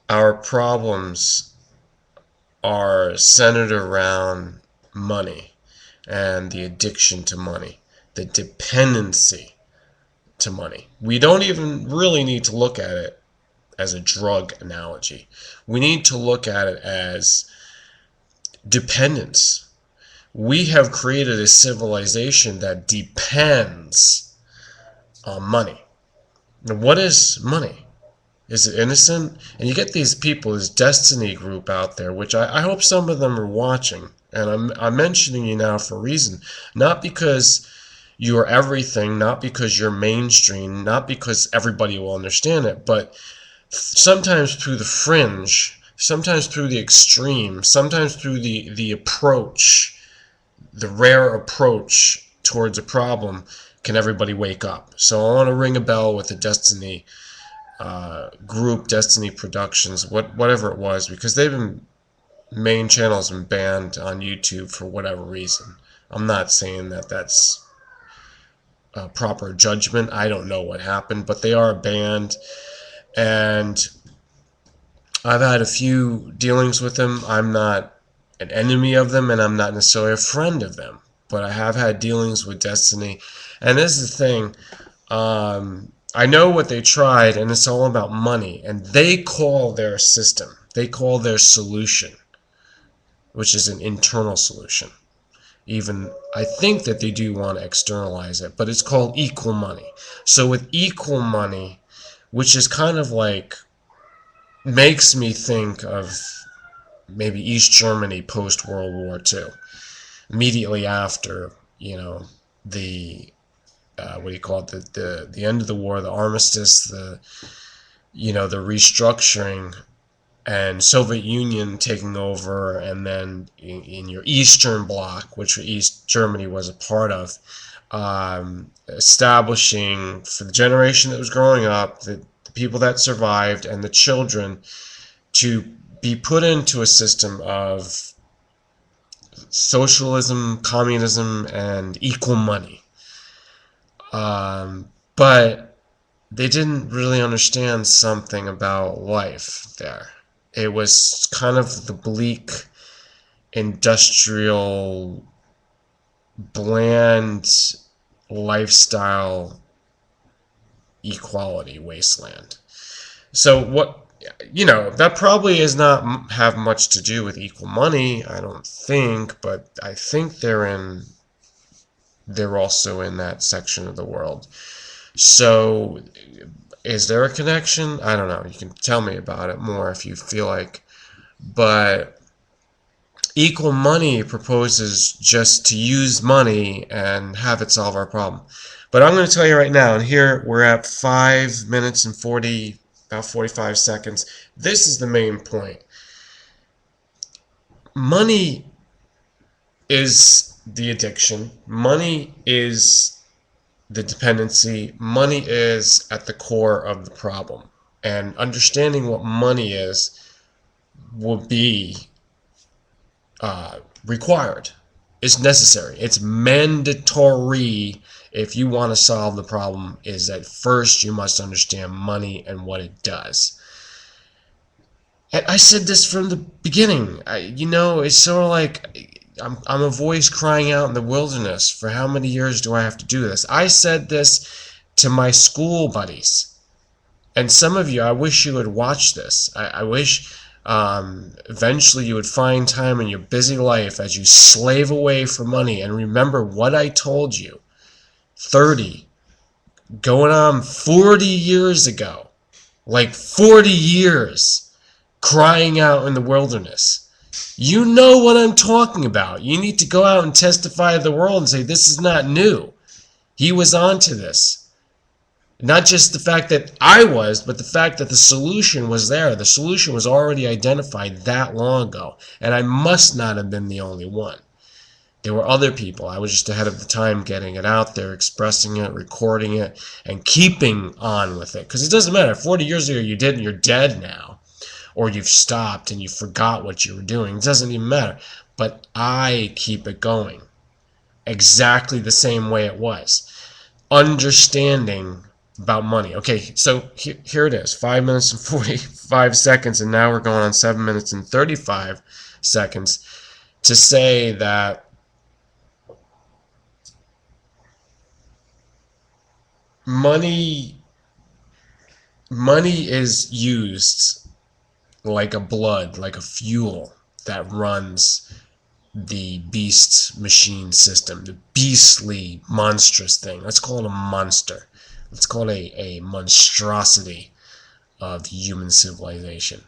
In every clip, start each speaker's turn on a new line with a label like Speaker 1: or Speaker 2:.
Speaker 1: our problems are centered around money and the addiction to money, the dependency to money. We don't even really need to look at it as a drug analogy. We need to look at it as dependence. We have created a civilization that depends on money. Now, what is money? Is it innocent? And you get these people, this Destiny group out there, which I hope some of them are watching. And I'm mentioning you now for a reason. Not because you're everything, not because you're mainstream, not because everybody will understand it, but sometimes through the fringe, sometimes through the extreme, sometimes through the approach, the rare approach towards a problem, can everybody wake up. So I want to ring a bell with the Destiny group, Destiny Productions, whatever it was, because they've been, main channel's been banned on YouTube for whatever reason. I'm not saying that that's proper judgment. I don't know what happened, but they are banned, and I've had a few dealings with them. I'm not an enemy of them, and I'm not necessarily a friend of them, but I have had dealings with Destiny. And this is the thing, I know what they tried, and it's all about money. And they call their system, they call their solution, which is an internal solution. Even, I think that they do want to externalize it, but it's called equal money. So with equal money, which is kind of like, makes me think of maybe East Germany post-World War II. Immediately after, the what do you call it, the end of the war, the armistice, the restructuring, and Soviet Union taking over, and then in your Eastern Bloc, which East Germany was a part of, establishing for the generation that was growing up, the people that survived and the children, to be put into a system of socialism, communism, and equal money. But they didn't really understand something about life there. It was kind of the bleak, industrial, bland lifestyle equality wasteland. So that probably does not have much to do with equal money, I don't think, but I think they're also in that section of the world. So is there a connection? I don't know. You can tell me about it more if you feel like. But equal money proposes just to use money and have it solve our problem. But I'm going to tell you right now, and here we're at 5 minutes and about 45 seconds. This is the main point. Money is the addiction. Money is the dependency. Money is at the core of the problem. And understanding what money is will be required. It's necessary. It's mandatory. If you want to solve the problem, is that first you must understand money and what it does. And I said this from the beginning. It's sort of like I'm a voice crying out in the wilderness. For how many years do I have to do this? I said this to my school buddies. And some of you, I wish you would watch this. I wish eventually you would find time in your busy life as you slave away for money and remember what I told you 30, going on 40 years ago. Like 40 years crying out in the wilderness. You know what I'm talking about. You need to go out and testify to the world and say, this is not new. He was onto this. Not just the fact that I was, but the fact that the solution was there. The solution was already identified that long ago. And I must not have been the only one. There were other people. I was just ahead of the time getting it out there, expressing it, recording it, and keeping on with it. Because it doesn't matter. 40 years ago you did and you're dead now. Or you've stopped and you forgot what you were doing. It doesn't even matter. But I keep it going. Exactly the same way it was. Understanding about money. Okay, so here it is, 5 minutes and 45 seconds, and now we're going on 7 minutes and 35 seconds to say that money is used like a blood, like a fuel that runs the beast machine system, the beastly, monstrous thing. Let's call it a monster. Let's call it a monstrosity of human civilization.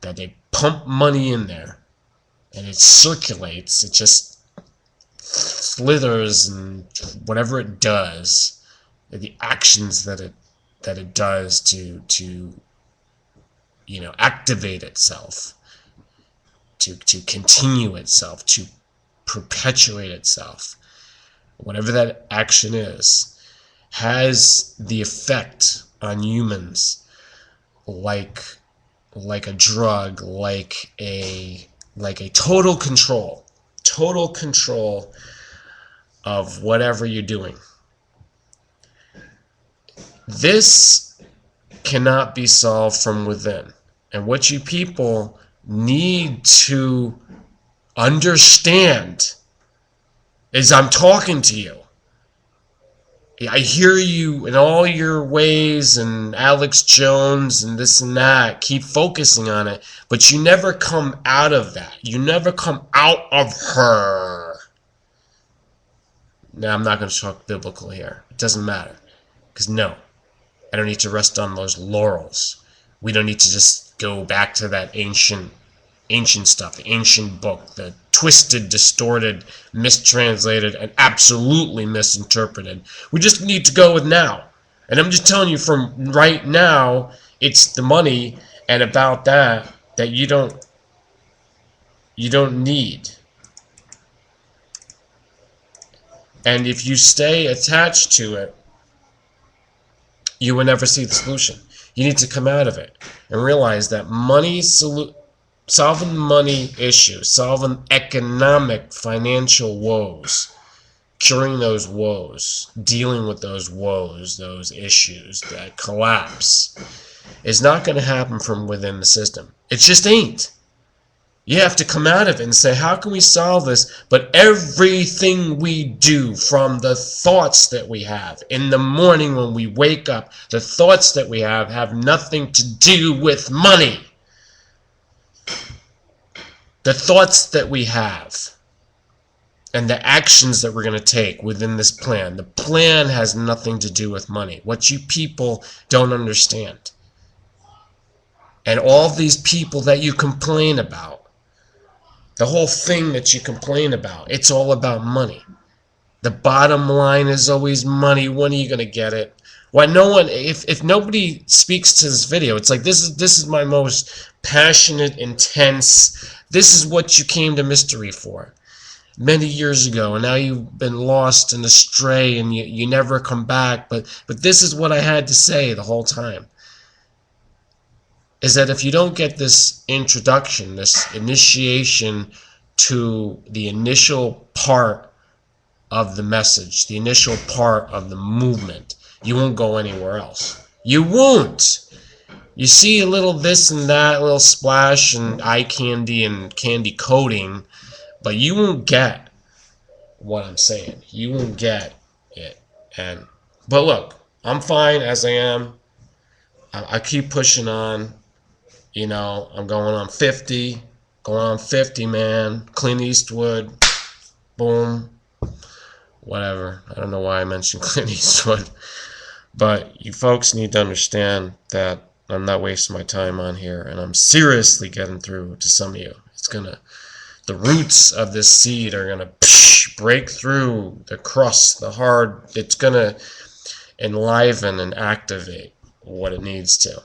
Speaker 1: That they pump money in there, and it circulates. It just slithers, and whatever it does, the actions that it does to activate itself, to continue itself, to perpetuate itself, whatever that action is, has the effect on humans like a drug, like a total control of whatever you're doing. This cannot be solved from within. And what you people need to understand is I'm talking to you. I hear you in all your ways, and Alex Jones and this and that. Keep focusing on it, but you never come out of that. You never come out of her. Now, I'm not going to talk biblical here. It doesn't matter. Because no, I don't need to rest on those laurels. We don't need to just go back to that ancient stuff, the ancient book, the twisted, distorted, mistranslated, and absolutely misinterpreted. We just need to go with now. And I'm just telling you from right now, it's the money and about that you don't need. And if you stay attached to it, you will never see the solution. You need to come out of it and realize that solving money issues, solving economic, financial woes, curing those woes, dealing with those woes, those issues that collapse, is not going to happen from within the system. It just ain't. You have to come out of it and say, how can we solve this? But everything we do, from the thoughts that we have in the morning when we wake up, the thoughts that we have nothing to do with money. The thoughts that we have and the actions that we're going to take within this plan. The plan has nothing to do with money. What you people don't understand. And all these people that you complain about, the whole thing that you complain about, it's all about money. The bottom line is always money. When are you going to get it? Why no one, if nobody speaks to this video, it's like this is my most passionate, intense, this is what you came to mystery for many years ago, and now you've been lost and astray and you never come back, but this is what I had to say the whole time. Is that if you don't get this introduction, this initiation to the initial part of the message, the initial part of the movement, you won't go anywhere else. You won't. You see a little this and that, a little splash and eye candy and candy coating, but you won't get what I'm saying. You won't get it. But look, I'm fine as I am. I keep pushing on. You know, I'm going on 50, man. Clint Eastwood, boom, whatever. I don't know why I mentioned Clint Eastwood, but you folks need to understand that I'm not wasting my time on here, and I'm seriously getting through to some of you. The roots of this seed are gonna break through the crust, the hard. It's gonna enliven and activate what it needs to.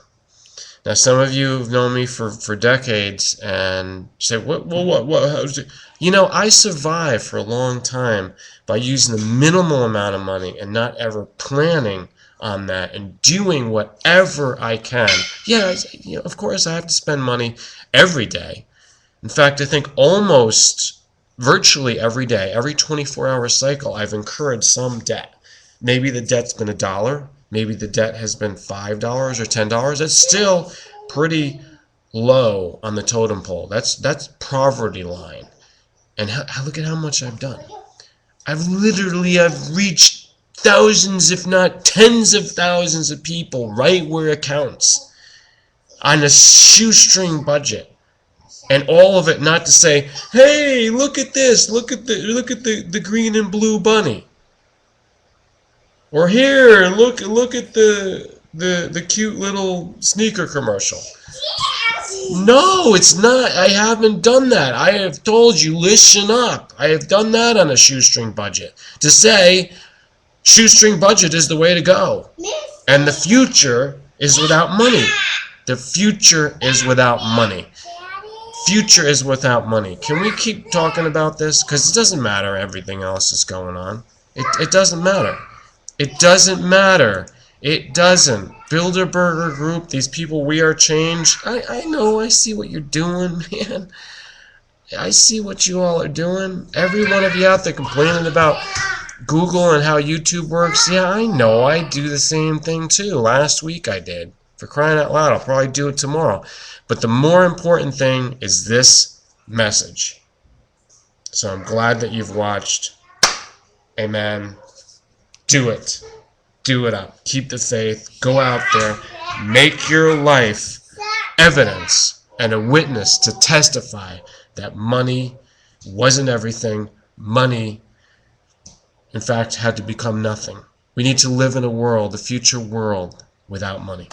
Speaker 1: Now, some of you have known me for decades and say, what, how's it? You know, I survived for a long time by using the minimal amount of money and not ever planning on that and doing whatever I can. Yeah, you know, of course, I have to spend money every day. In fact, I think almost virtually every day, every 24-hour cycle, I've incurred some debt. Maybe the debt's been $1. maybe the debt has been $5 or $10. That's still pretty low on the totem pole. That's poverty line. And look at how much I've done. I've reached thousands, if not tens of thousands of people right where it counts on a shoestring budget. And all of it not to say, hey, look at this, look at the green and blue bunny. Or here, look at the cute little sneaker commercial. No, it's not. I haven't done that. I have told you, listen up. I have done that on a shoestring budget. To say, shoestring budget is the way to go. And the future is without money. The future is without money. Future is without money. Can we keep talking about this? Because it doesn't matter everything else that's going on. It doesn't matter. It doesn't matter. It doesn't. Bilderberger Group, these people, we are change. I know, I see what you're doing, man. I see what you all are doing. Every one of you out there complaining about Google and how YouTube works. Yeah, I know. I do the same thing too. Last week I did. For crying out loud, I'll probably do it tomorrow. But the more important thing is this message. So I'm glad that you've watched. Amen. Do it. Do it up. Keep the faith. Go out there. Make your life evidence and a witness to testify that money wasn't everything. Money, in fact, had to become nothing. We need to live in a world, a future world, without money.